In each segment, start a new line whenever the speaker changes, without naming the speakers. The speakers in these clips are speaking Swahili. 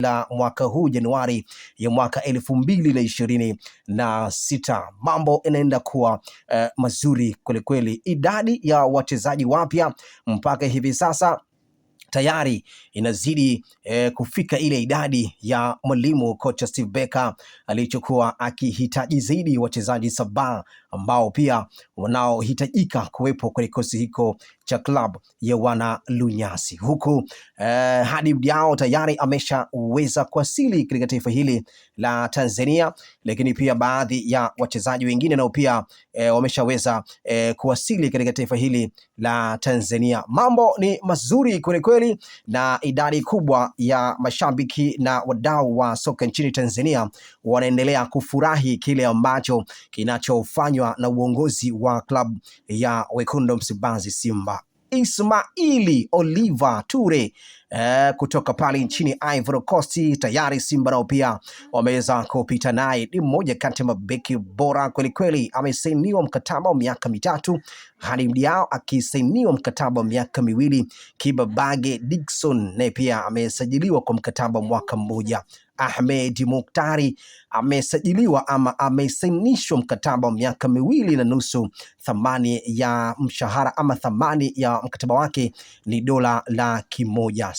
la mwaka huu Januari ya mwaka 2026. Mambo inaenda kuwa mazuri kwelikweli. Idadi ya wachezaji wapya mpaka hivi sasa tayari inazidi kufika ile idadi ya mwalimu kocha Steve Barker alichokuwa akihitaji zaidi wachezaji 7 ambao pia wanaohitajika kuwepo kwenye kikosi hiko cha club ya wana Lunyasi, huku Hadi Diao tayari ameshaweza kuwasili katika taifa hili la Tanzania, lakini pia baadhi ya wachezaji wengine nao pia wameshaweza kuwasili katika taifa hili la Tanzania. Mambo ni mazuri kweli kweli, na idadi kubwa ya mashabiki na wadau wa soka nchini Tanzania wanaendelea kufurahi kile ambacho kinachofanywa na uongozi wa klabu ya Wekundu Msimbazi Simba. Ismaili Oliver Ture kutoka pale nchini Ivory Coast, tayari Simba nao pia wameweza kupita naye. Ni mmoja kati ya mabeki bora kweli kweli, amesainiwa mkataba wa miaka 3, Hadi Diao akisainiwa mkataba wa miaka 2, Kibabage Dickson naye pia amesajiliwa kwa mkataba mwaka 1. Ahmed Muktari amesajiliwa ama amesainishwa mkataba wa miaka 2.5. Thamani ya mshahara ama thamani ya mkataba wake ni $100,000.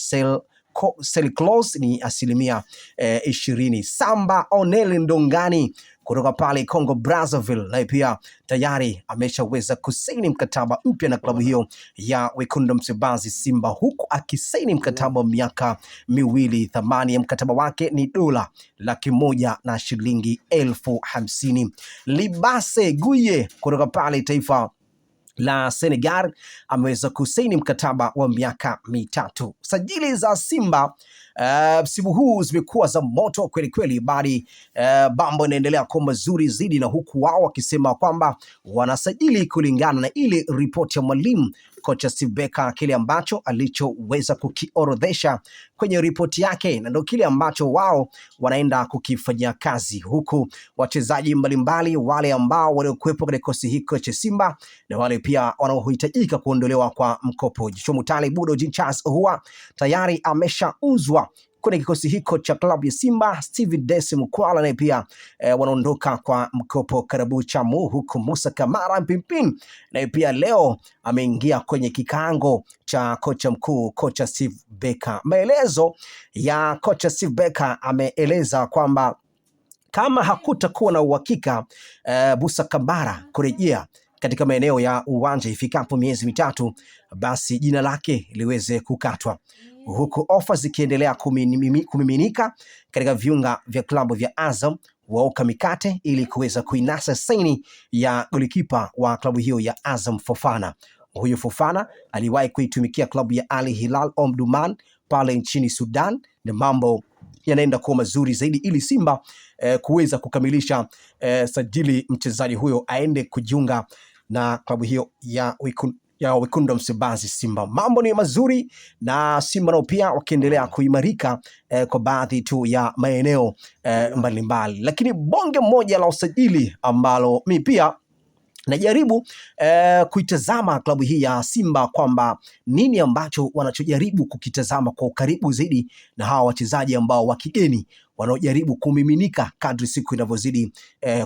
Sell clause ni 20%. Samba Onel Ndongani kutoka pale Congo Brazzaville naye pia tayari ameshaweza kusaini mkataba mpya na klabu hiyo ya Wekundu Msimbazi Simba, huku akisaini mkataba wa miaka 2. Thamani ya mkataba wake ni $100,000 na shilingi 50,000. Libase Guye kutoka pale taifa la Senegal ameweza kusaini mkataba wa miaka 3. Sajili za Simba msimu huu zimekuwa za moto kweli kweli, bali mambo inaendelea kuwa mazuri zaidi, na huku wao wakisema kwamba wanasajili kulingana na ile ripoti ya mwalimu kocha Steve Barker, kile ambacho alichoweza kukiorodhesha kwenye ripoti yake, na ndio kile ambacho wao wanaenda kukifanyia kazi, huku wachezaji mbalimbali wale ambao waliokuwepo katika kikosi hiko cha Simba na wale pia wanaohitajika kuondolewa kwa mkopo. Jishomutale Budo Jinchas huwa tayari ameshauzwa kwenye kikosi hiko cha klabu ya Simba. Steven Dese Mukwala naye pia wanaondoka kwa mkopo Karabu Chamu, huku Musa Kamara Mpimpin naye pia leo ameingia kwenye kikaango cha kocha mkuu kocha Steve Barker. Maelezo ya kocha Steve Barker ameeleza kwamba kama hakutakuwa na uhakika Musa Kamara kurejea katika maeneo ya uwanja ifikapo miezi 3, basi jina lake liweze kukatwa, huku ofa zikiendelea kumiminika katika viunga vya klabu vya Azam waoka mikate ili kuweza kuinasa saini ya golikipa wa klabu hiyo ya Azam Fofana. Huyu Fofana aliwahi kuitumikia klabu ya Al Hilal Omdurman pale nchini Sudan, na mambo yanaenda kuwa mazuri zaidi ili Simba kuweza kukamilisha sajili mchezaji huyo aende kujiunga na klabu hiyo ya Wekundu Msimbazi Simba. Mambo ni mazuri, na Simba nao pia wakiendelea kuimarika kwa baadhi tu ya maeneo mbalimbali, lakini bonge moja la usajili ambalo mi pia najaribu kuitazama klabu hii ya Simba kwamba nini ambacho wanachojaribu kukitazama kwa ukaribu zaidi na hawa wachezaji ambao wa kigeni wanaojaribu kumiminika kadri siku inavyozidi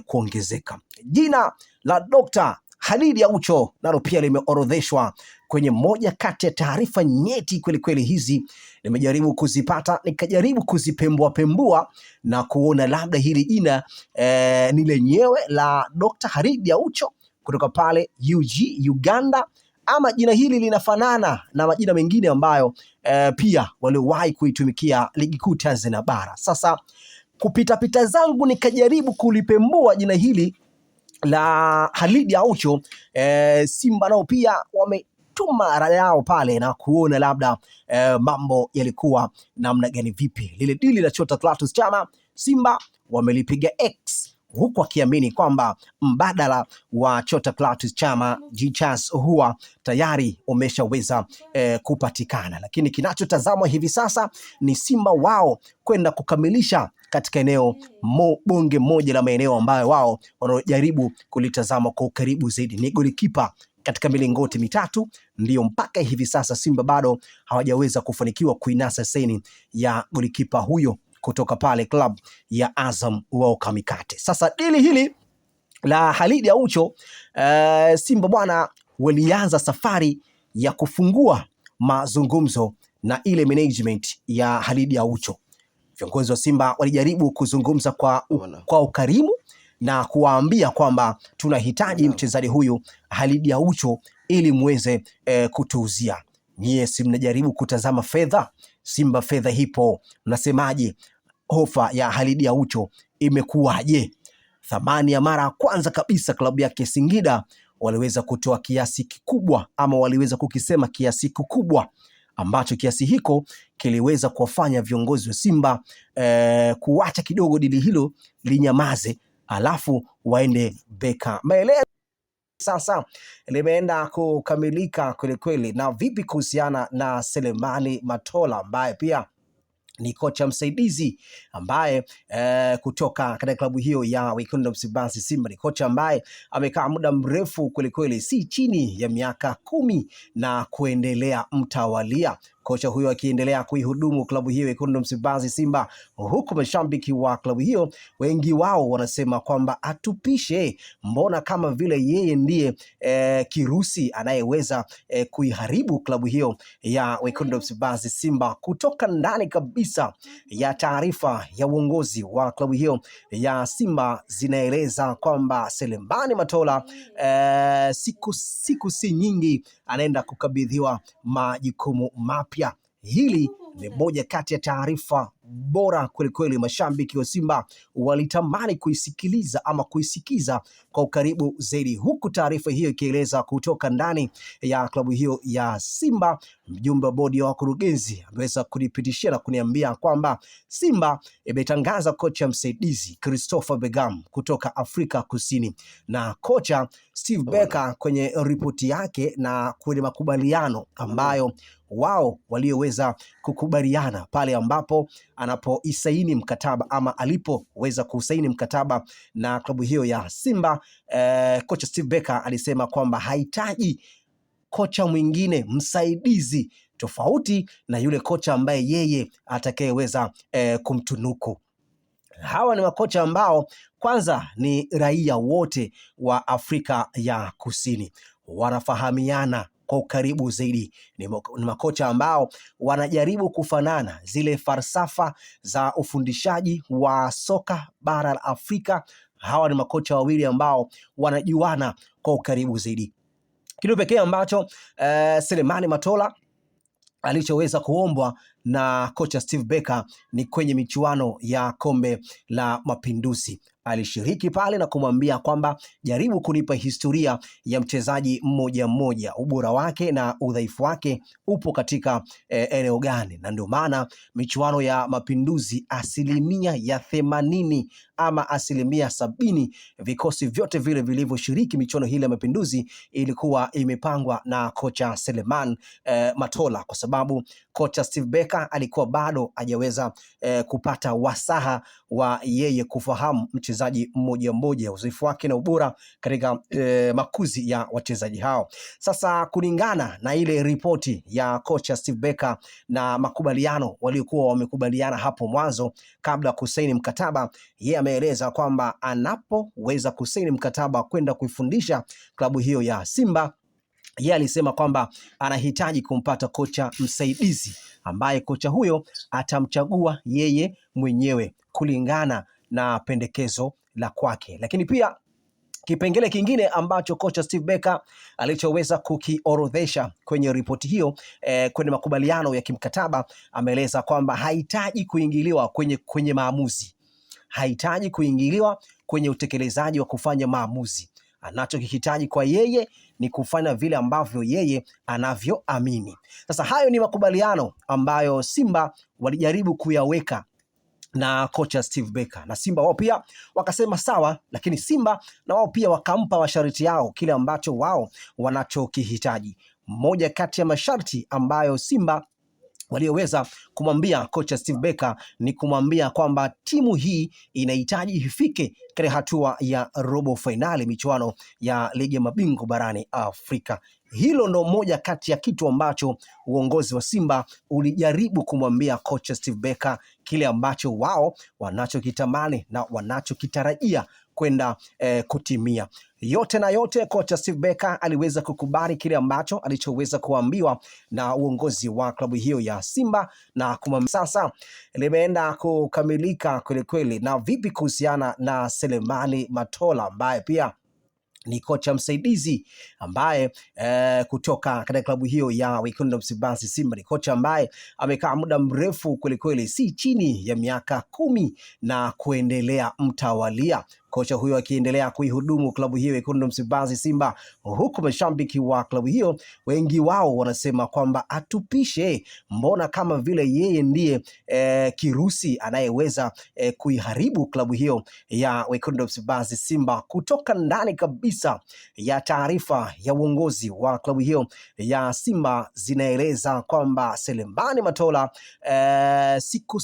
kuongezeka. Jina la Dr. Khalid Aucho nalo pia limeorodheshwa kwenye moja kati ya taarifa nyeti kweli kweli. Hizi nimejaribu kuzipata, nikajaribu kuzipembua na kuona labda hili jina ni lenyewe la Dr. Khalid Aucho kutoka pale UG Uganda, ama jina hili linafanana na majina mengine ambayo pia waliowahi kuitumikia ligi kuu Tanzania bara. Sasa kupita zangu nikajaribu kulipembua jina hili la Khalid Aucho, Simba nao pia wametuma rada yao pale na kuona labda mambo yalikuwa namna gani, vipi lile dili la Chota Clatous Chama Simba wamelipiga X, huku akiamini kwamba mbadala wa Chota Clatous Chama Jinchas huwa tayari umeshaweza kupatikana, lakini kinachotazamwa hivi sasa ni Simba wao kwenda kukamilisha katika eneo bonge moja la maeneo ambayo wao wanajaribu kulitazama kwa ukaribu zaidi ni golikipa katika milingoti 3. Ndio mpaka hivi sasa Simba bado hawajaweza kufanikiwa kuinasa saini ya golikipa huyo kutoka pale club ya Azam wao Kamikate. Sasa dili hili la Khalid Aucho Simba bwana walianza safari ya kufungua mazungumzo na ile management ya Khalid Aucho. Viongozi wa Simba walijaribu kuzungumza kwa ukarimu na kuwaambia kwamba tunahitaji mchezaji huyu Khalid Aucho ili muweze kutuuzia. Nyie si mnajaribu kutazama fedha? Simba fedha hipo, mnasemaje? Ofa ya Khalid Aucho imekuwaje? Thamani ya mara ya kwanza kabisa klabu yake Singida waliweza kutoa kiasi kikubwa, ama waliweza kukisema kiasi kikubwa ambacho kiasi hiko kiliweza kuwafanya viongozi wa Simba kuacha kidogo dili hilo linyamaze, alafu waende beka. Maelezo sasa limeenda kukamilika kweli kweli. Na vipi kuhusiana na Selemani Matola ambaye pia ni kocha msaidizi ambaye kutoka katika klabu hiyo ya Wekundu wa Msimbazi Simba. Ni kocha ambaye amekaa muda mrefu kweli kweli, si chini ya miaka 10 na kuendelea mtawalia. Kocha huyo akiendelea kuihudumu klabu hiyo Wekundu wa Msimbazi Simba, huku mashabiki wa klabu hiyo wengi wao wanasema kwamba atupishe, mbona kama vile yeye ndiye kirusi anayeweza kuiharibu klabu hiyo ya Wekundu wa Msimbazi Simba. Kutoka ndani kabisa ya taarifa ya uongozi wa klabu hiyo ya Simba zinaeleza kwamba Selemani Matola siku si nyingi anaenda kukabidhiwa majukumu mapya. Hili ni moja kati ya taarifa bora kweli kweli. Mashabiki wa Simba walitamani kuisikiliza ama kuisikiza kwa ukaribu zaidi, huku taarifa hiyo ikieleza kutoka ndani ya klabu hiyo ya Simba. Mjumbe wa bodi ya wakurugenzi ameweza kunipitishia na kuniambia kwamba Simba imetangaza kocha msaidizi Christopher Begam kutoka Afrika Kusini na kocha Steve Barker kwenye ripoti yake na kwenye makubaliano ambayo wao walioweza kukubaliana pale ambapo anapoisaini mkataba ama alipoweza kusaini mkataba na klabu hiyo ya Simba. Kocha Steve Barker alisema kwamba hahitaji kocha mwingine msaidizi tofauti na yule kocha ambaye yeye atakayeweza kumtunuku. Hawa ni makocha ambao kwanza ni raia wote wa Afrika ya Kusini, wanafahamiana kwa ukaribu zaidi. Ni makocha ambao wanajaribu kufanana zile falsafa za ufundishaji wa soka bara la Afrika. Hawa ni makocha wawili ambao wanajuana kwa ukaribu zaidi. Kitu pekee ambacho Selemani Matola alichoweza kuombwa na kocha Steve Barker ni kwenye michuano ya Kombe la Mapinduzi. Alishiriki pale na kumwambia kwamba jaribu kunipa historia ya mchezaji mmoja mmoja, ubora wake na udhaifu wake upo katika eneo gani. Na ndio maana michuano ya Mapinduzi 80% ama 70% vikosi vyote vile vilivyoshiriki michuano hili ya Mapinduzi ilikuwa imepangwa na kocha Selemani Matola, kwa sababu kocha Steve Barker alikuwa bado hajaweza kupata wasaha wa yeye kufahamu mchezaji mmoja mmoja, uzoefu wake na ubora katika makuzi ya wachezaji hao. Sasa kulingana na ile ripoti ya kocha Steve Barker na makubaliano waliokuwa wamekubaliana hapo mwanzo kabla kusaini mkataba, yeye ameeleza kwamba anapoweza kusaini mkataba kwenda kuifundisha klabu hiyo ya Simba, yeye alisema kwamba anahitaji kumpata kocha msaidizi ambaye kocha huyo atamchagua yeye mwenyewe kulingana na pendekezo la kwake. Lakini pia kipengele kingine ambacho kocha Steve Barker alichoweza kukiorodhesha kwenye ripoti hiyo kwenye makubaliano ya kimkataba, ameeleza kwamba hahitaji kuingiliwa kwenye maamuzi, hahitaji kuingiliwa kwenye utekelezaji wa kufanya maamuzi. Anachokihitaji kwa yeye ni kufanya vile ambavyo yeye anavyoamini. Sasa hayo ni makubaliano ambayo Simba walijaribu kuyaweka na kocha Steve Barker, na Simba wao pia wakasema sawa, lakini Simba na wao pia wakampa masharti yao kile ambacho wao wanachokihitaji. Mmoja kati ya masharti ambayo Simba walioweza kumwambia kocha Steve Barker ni kumwambia kwamba timu hii inahitaji ifike katika hatua ya robo finali michuano ya ligi ya mabingwa barani Afrika. Hilo ndo moja kati ya kitu ambacho uongozi wa Simba ulijaribu kumwambia kocha Steve Barker, kile ambacho wao wanachokitamani na wanachokitarajia kwenda kutimia. Yote na yote, kocha Steve Barker aliweza kukubali kile ambacho alichoweza kuambiwa na uongozi wa klabu hiyo ya Simba, na sasa limeenda kukamilika kweli kweli. Na vipi kuhusiana na Selemani Matola ambaye pia ni kocha msaidizi ambaye kutoka katika klabu hiyo ya Wekundu wa Msimbazi Simba. Ni kocha ambaye amekaa muda mrefu kweli kweli, si chini ya miaka 10 na kuendelea mtawalia. Kocha huyo akiendelea kuihudumu klabu hiyo Wekundu wa Msimbazi Simba, huku mashabiki wa klabu hiyo wengi wao wanasema kwamba atupishe, mbona kama vile yeye ndiye kirusi anayeweza kuiharibu klabu hiyo ya Wekundu wa Msimbazi Simba. Kutoka ndani kabisa ya taarifa ya uongozi wa klabu hiyo ya Simba zinaeleza kwamba Selemani Matola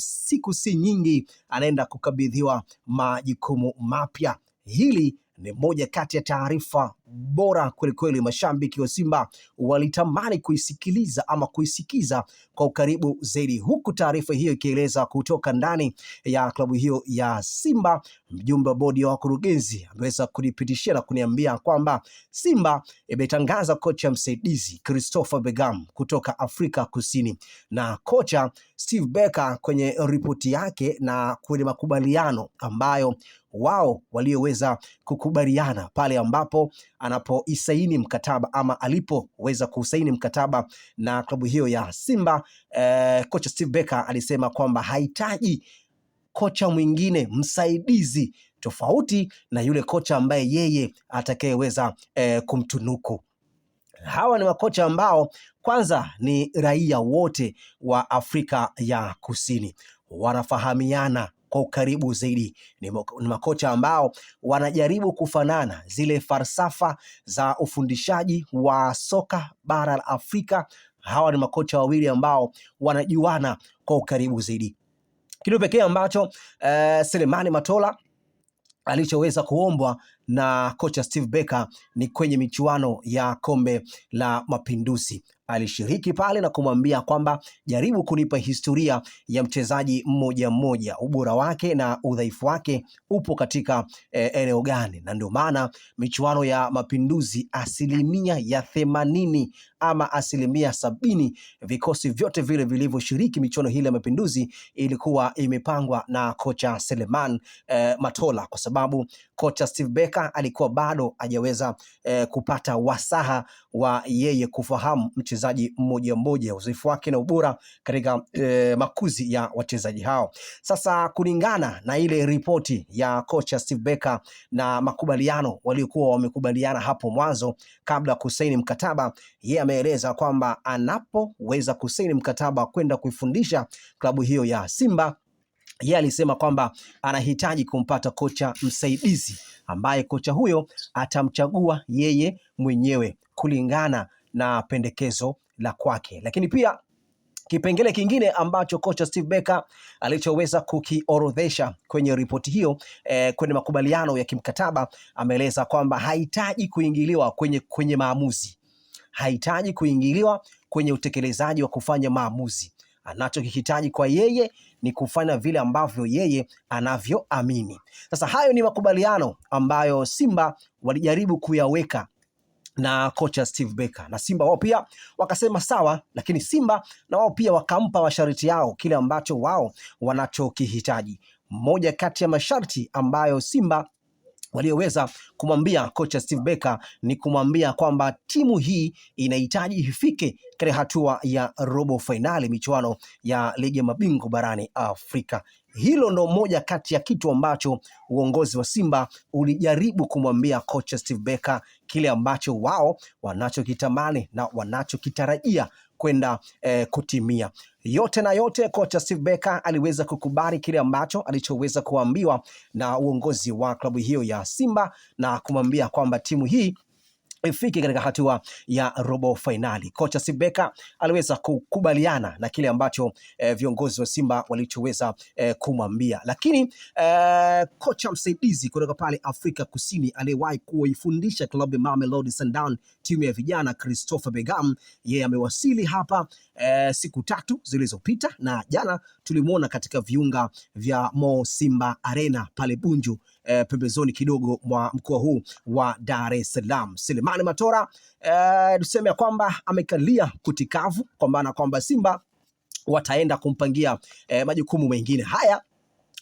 siku si nyingi anaenda kukabidhiwa majukumu mapya. Hili ni moja kati ya taarifa bora kwelikweli. Mashabiki wa Simba walitamani kuisikiliza ama kuisikiza kwa ukaribu zaidi, huku taarifa hiyo ikieleza kutoka ndani ya klabu hiyo ya Simba. Mjumbe wa bodi ya wakurugenzi ameweza kunipitishia na kuniambia kwamba Simba imetangaza kocha msaidizi Christopher Begam kutoka Afrika Kusini, na kocha Steve Barker kwenye ripoti yake na kwenye makubaliano ambayo wao walioweza kukubaliana pale ambapo anapoisaini mkataba ama alipoweza kusaini mkataba na klabu hiyo ya Simba, kocha Steve Barker alisema kwamba hahitaji kocha mwingine msaidizi tofauti na yule kocha ambaye yeye atakayeweza kumtunuku. Hawa ni makocha ambao kwanza ni raia wote wa Afrika ya Kusini, wanafahamiana kwa ukaribu zaidi. Ni makocha ambao wanajaribu kufanana zile falsafa za ufundishaji wa soka bara la Afrika. Hawa ni makocha wawili ambao wanajuana kwa ukaribu zaidi. Kitu pekee ambacho Selemani Matola alichoweza kuombwa na kocha Steve Barker ni kwenye michuano ya Kombe la Mapinduzi. Alishiriki pale na kumwambia kwamba jaribu kunipa historia ya mchezaji mmoja mmoja, ubora wake na udhaifu wake upo katika eneo gani. Na ndio maana michuano ya Mapinduzi 80% ama 70% vikosi vyote vile vilivyoshiriki michuano hili ya Mapinduzi ilikuwa imepangwa na kocha Selemani Matola, kwa sababu kocha Steve Barker alikuwa bado hajaweza kupata wasaha wa yeye kufahamu mchezaji mmoja mmoja, uzoefu wake na ubora katika makuzi ya wachezaji hao. Sasa kulingana na ile ripoti ya kocha Steve Barker na makubaliano waliokuwa wamekubaliana hapo mwanzo kabla kusaini mkataba, yeye ameeleza kwamba anapoweza kusaini mkataba kwenda kuifundisha klabu hiyo ya Simba, yeye alisema kwamba anahitaji kumpata kocha msaidizi ambaye kocha huyo atamchagua yeye mwenyewe kulingana na pendekezo la kwake. Lakini pia kipengele kingine ambacho kocha Steve Barker alichoweza kukiorodhesha kwenye ripoti hiyo kwenye makubaliano ya kimkataba, ameeleza kwamba hahitaji kuingiliwa kwenye maamuzi, hahitaji kuingiliwa kwenye utekelezaji wa kufanya maamuzi. Anachokihitaji kwa yeye ni kufanya vile ambavyo yeye anavyoamini. Sasa hayo ni makubaliano ambayo Simba walijaribu kuyaweka na kocha Steve Barker, na Simba wao pia wakasema sawa, lakini Simba na wao pia wakampa masharti yao, kile ambacho wao wanachokihitaji. Mmoja kati ya masharti ambayo Simba walioweza kumwambia kocha Steve Barker ni kumwambia kwamba timu hii inahitaji ifike katika hatua ya robo finali michuano ya ligi ya mabingwa barani Afrika. Hilo ndo moja kati ya kitu ambacho uongozi wa Simba ulijaribu kumwambia kocha Steve Barker, kile ambacho wao wanachokitamani na wanachokitarajia kwenda kutimia. Yote na yote, kocha Steve Barker aliweza kukubali kile ambacho alichoweza kuambiwa na uongozi wa klabu hiyo ya Simba na kumwambia kwamba timu hii ifike katika hatua ya robo fainali. Kocha Steve Barker aliweza kukubaliana na kile ambacho viongozi wa Simba walichoweza kumwambia, lakini kocha msaidizi kutoka pale Afrika Kusini aliyewahi kuifundisha klabu ya Mamelodi Sundowns timu ya vijana, Christopher Begam, yeye amewasili hapa siku 3 zilizopita, na jana tulimuona katika viunga vya Mo Simba Arena pale Bunju, pembezoni kidogo mwa mkoa huu wa Dar es Salaam. Selemani Matola tuseme ya kwamba amekalia kutikavu, kwa maana kwamba Simba wataenda kumpangia majukumu mengine. Haya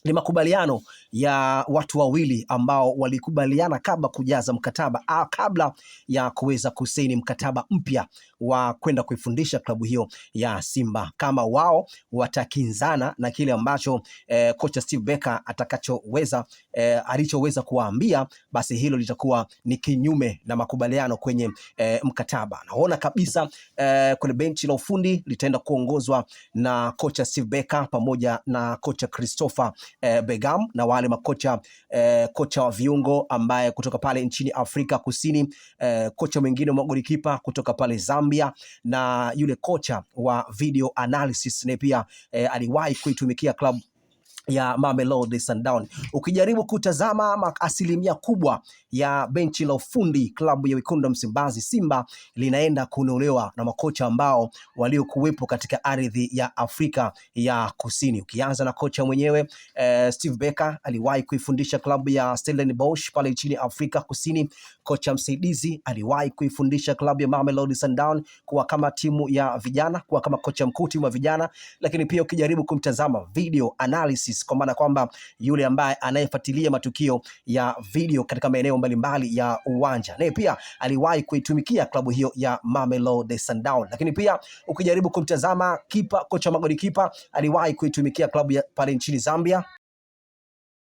ni makubaliano ya watu wawili ambao walikubaliana kabla kujaza mkataba kabla ya kuweza kusaini mkataba mpya wa kwenda kuifundisha klabu hiyo ya Simba. Kama wao watakinzana na kile ambacho kocha Steve Barker alichoweza kuwaambia, basi hilo litakuwa ni kinyume na makubaliano kwenye mkataba. Naona kabisa kwenye benchi la ufundi litaenda kuongozwa na kocha Steve Barker pamoja na kocha Christopher Begam na wale makocha kocha wa viungo ambaye kutoka pale nchini Afrika Kusini, kocha mwingine wa golikipa kutoka pale Zambia, na yule kocha wa video analysis na pia aliwahi kuitumikia klabu ya Mamelodi Sundowns. Ukijaribu kutazama asilimia kubwa ya benchi la ufundi klabu ya Wekundu wa Msimbazi Simba linaenda kunolewa na makocha ambao waliokuwepo katika ardhi ya Afrika ya Kusini. Ukianza na kocha mwenyewe Steve Barker aliwahi kuifundisha klabu ya Stellenbosch pale nchini Afrika Kusini. Kocha msaidizi aliwahi kuifundisha klabu ya Mamelodi Sundowns kuwa kama timu ya vijana, kuwa kama kocha mkuu timu ya vijana. Lakini pia ukijaribu kumtazama video analysis, kwa maana kwamba yule ambaye anayefuatilia matukio ya video katika maeneo mbalimbali ya uwanja, naye pia aliwahi kuitumikia klabu hiyo ya Mamelodi Sundowns. Lakini pia ukijaribu kumtazama kocha magoli kipa aliwahi kuitumikia klabu ya pale nchini Zambia